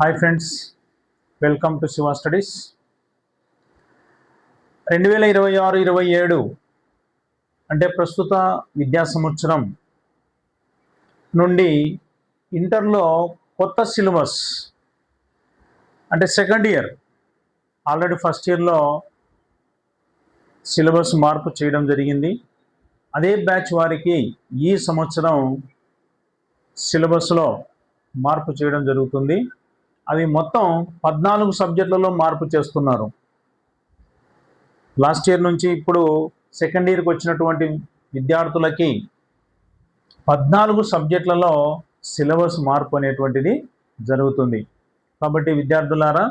Hi friends, welcome to Shiva studies. 2026-27 అంటే ప్రస్తుత విద్యా సంవత్సరం నుండి ఇంటర్లో కొత్త సిలబస్ అంటే సెకండ్ ఇయర్, ఆల్రెడీ ఫస్ట్ ఇయర్లో సిలబస్ మార్పు చేయడం జరిగింది. అదే బ్యాచ్ వారికి ఈ సంవత్సరం సిలబస్లో మార్పు చేయడం జరుగుతుంది. అవి మొత్తం 14 సబ్జెక్టులలో మార్పు చేస్తున్నారు. లాస్ట్ ఇయర్ నుంచి ఇప్పుడు సెకండ్ ఇయర్కి వచ్చినటువంటి విద్యార్థులకి 14 సబ్జెక్టులలో సిలబస్ మార్పు అనేటువంటిది జరుగుతుంది. కాబట్టి విద్యార్థులారా,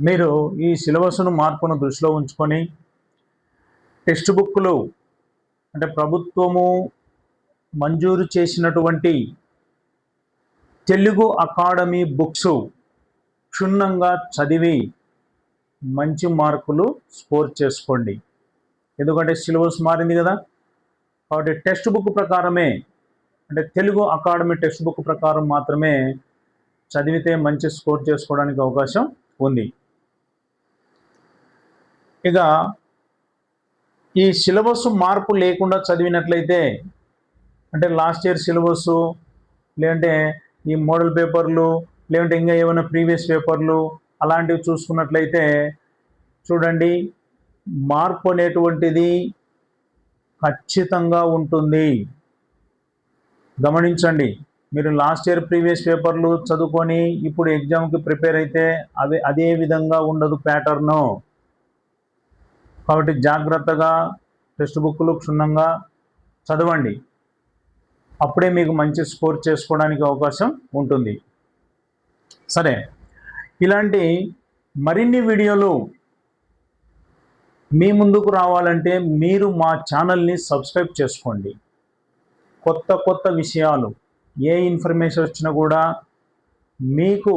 మీరు ఈ సిలబస్ను మార్పును దృష్టిలో ఉంచుకొని టెక్స్ట్ బుక్లు అంటే ప్రభుత్వము మంజూరు చేసినటువంటి తెలుగు అకాడమీ బుక్స్ క్షుణ్ణంగా చదివి మంచి మార్కులు స్కోర్ చేసుకోండి. ఎందుకంటే సిలబస్ మారింది కదా, కాబట్టి టెక్స్ట్ బుక్ ప్రకారమే అంటే తెలుగు అకాడమీ టెక్స్ట్ బుక్ ప్రకారం మాత్రమే చదివితే మంచి స్కోర్ చేసుకోవడానికి అవకాశం ఉంది. ఇక ఈ సిలబస్ మార్పు లేకుండా చదివినట్లయితే అంటే లాస్ట్ ఇయర్ సిలబస్ లేదంటే ఈ మోడల్ పేపర్లు లేదంటే ఇంకా ఏమైనా ప్రీవియస్ పేపర్లు అలాంటివి చూసుకున్నట్లయితే చూడండి, మార్పు అనేటువంటిది ఖచ్చితంగా ఉంటుంది. గమనించండి, మీరు లాస్ట్ ఇయర్ ప్రీవియస్ పేపర్లు చదువుకొని ఇప్పుడు ఎగ్జామ్కి ప్రిపేర్ అయితే అదే విధంగా ఉండదు ప్యాటర్ను. కాబట్టి జాగ్రత్తగా టెక్స్ట్ బుక్లు క్షుణ్ణంగా చదవండి, అప్పుడే మీకు మంచి స్కోర్ చేసుకోవడానికి అవకాశం ఉంటుంది. సరే, ఇలాంటి మరిన్ని వీడియోలు మీ ముందుకు రావాలంటే మీరు మా ఛానల్ని సబ్స్క్రైబ్ చేసుకోండి. కొత్త విషయాలు ఏ ఇన్ఫర్మేషన్ వచ్చినా కూడా మీకు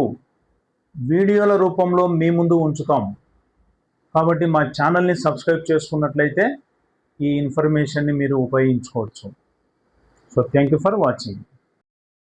వీడియోల రూపంలో మీ ముందు ఉంచుతాం. కాబట్టి మా ఛానల్ని సబ్స్క్రైబ్ చేసుకున్నట్లయితే ఈ ఇన్ఫర్మేషన్ని మీరు ఉపయోగించుకోవచ్చు. So thank you for watching.